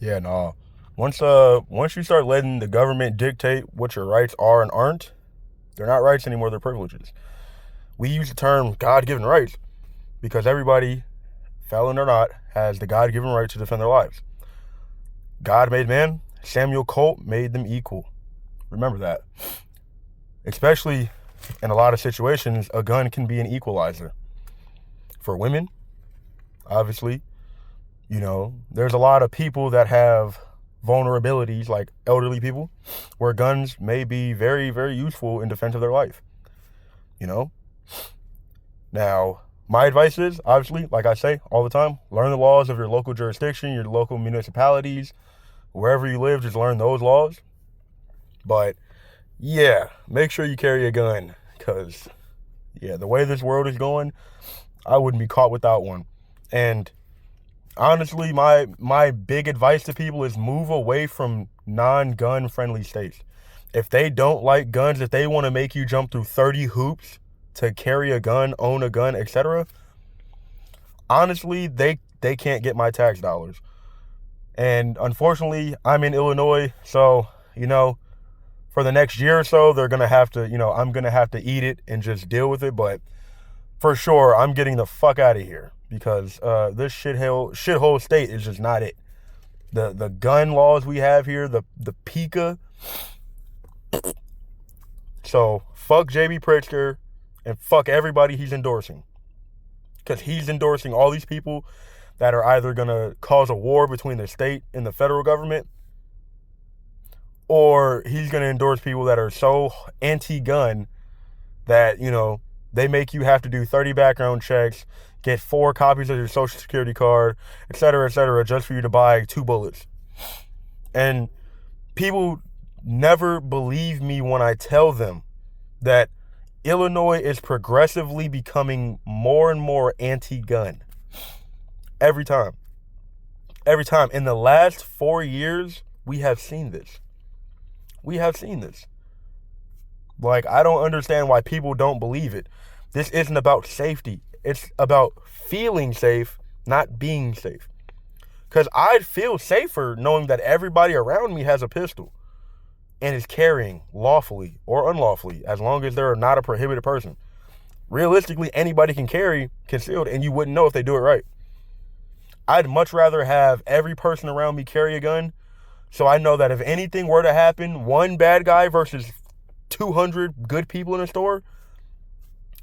Yeah, no. Once you start letting the government dictate what your rights are and aren't, they're not rights anymore, they're privileges. We use the term God-given rights because everybody, felon or not, has the God-given right to defend their lives. God made man, Samuel Colt made them equal. Remember that. Especially in a lot of situations, a gun can be an equalizer. For women, obviously, there's a lot of people that have vulnerabilities, like elderly people, where guns may be very, very useful in defense of their life. Now, my advice is, obviously, like I say all the time, learn the laws of your local jurisdiction, your local municipalities, wherever you live, just learn those laws. But yeah, make sure you carry a gun, because the way this world is going, I wouldn't be caught without one. And honestly, my big advice to people is move away from non-gun friendly states. If they don't like guns, if they want to make you jump through 30 hoops to carry a gun, own a gun, etc., honestly, they can't get my tax dollars. And unfortunately, I'm in Illinois, so, for the next year or so, they're going to have to, I'm going to have to eat it and just deal with it. But for sure, I'm getting the fuck out of here, because this shithole state is just not it. The gun laws we have here, the PICA. So fuck JB Pritzker and fuck everybody he's endorsing, because he's endorsing all these people that are either going to cause a war between the state and the federal government, or he's going to endorse people that are so anti-gun that, they make you have to do 30 background checks, get 4 copies of your social security card, etc., just for you to buy 2 bullets. And people never believe me when I tell them that Illinois is progressively becoming more and more anti-gun. Every time. In the last 4 years, we have seen this. Like, I don't understand why people don't believe it. This isn't about safety. It's about feeling safe, not being safe. Because I'd feel safer knowing that everybody around me has a pistol and is carrying lawfully or unlawfully, as long as they're not a prohibited person. Realistically, anybody can carry concealed, and you wouldn't know if they do it right. I'd much rather have every person around me carry a gun, so I know that if anything were to happen, one bad guy versus 200 good people in a store,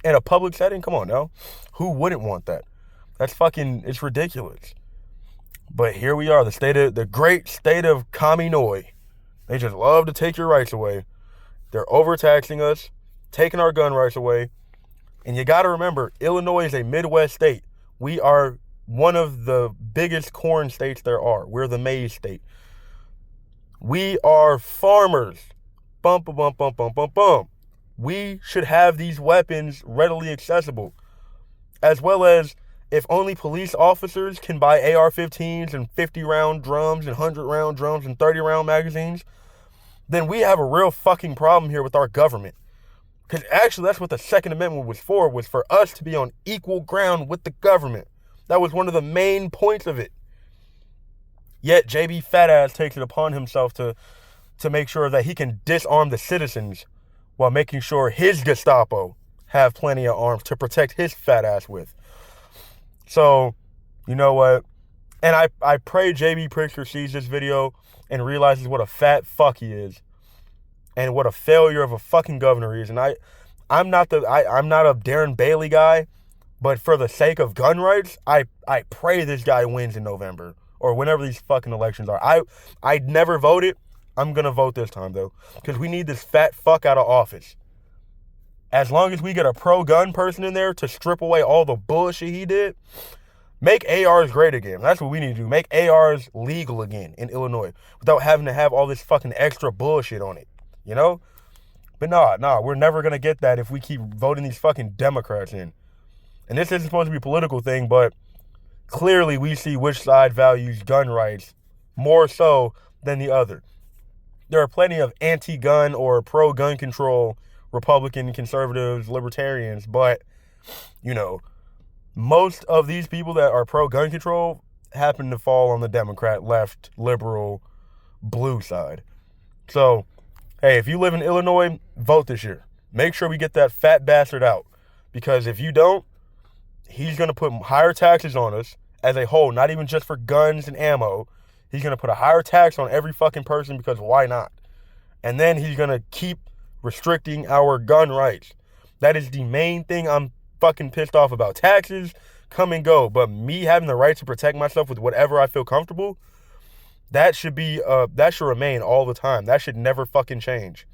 in a public setting, come on now. Who wouldn't want that? It's ridiculous. But here we are, the great state of Kaminoy. They just love to take your rights away. They're overtaxing us, taking our gun rights away. And you got to remember, Illinois is a Midwest state. We are one of the biggest corn states there are. We're the maize state. We are farmers. Bum, bum, bum, bum, bum, bum, bum. We should have these weapons readily accessible. As well as, if only police officers can buy AR-15s and 50-round drums and 100-round drums and 30-round magazines, then we have a real fucking problem here with our government. Because actually, that's what the Second Amendment was for us to be on equal ground with the government. That was one of the main points of it. Yet, JB Fatass takes it upon himself to make sure that he can disarm the citizens while making sure his Gestapo have plenty of arms to protect his fat ass with. So, you know what? And I pray JB Pritzker sees this video and realizes what a fat fuck he is, and what a failure of a fucking governor he is. And I'm not a Darren Bailey guy, but for the sake of gun rights, I pray this guy wins in November or whenever these fucking elections are. I'd never voted. I'm gonna vote this time though, because we need this fat fuck out of office. As long as we get a pro-gun person in there to strip away all the bullshit he did, make ARs great again. That's what we need to do. Make ARs legal again in Illinois without having to have all this fucking extra bullshit on it, But nah, we're never going to get that if we keep voting these fucking Democrats in. And this isn't supposed to be a political thing, but clearly we see which side values gun rights more so than the other. There are plenty of anti-gun or pro-gun control Republican, conservatives, libertarians, but, most of these people that are pro-gun control happen to fall on the Democrat, left, liberal, blue side. So, hey, if you live in Illinois, vote this year. Make sure we get that fat bastard out. Because if you don't, he's going to put higher taxes on us as a whole, not even just for guns and ammo. He's going to put a higher tax on every fucking person because why not? And then he's going to keep restricting our gun rights. That is the main thing I'm fucking pissed off about. Taxes come and go, but me having the right to protect myself with whatever I feel comfortable, that should remain all the time. That should never fucking change.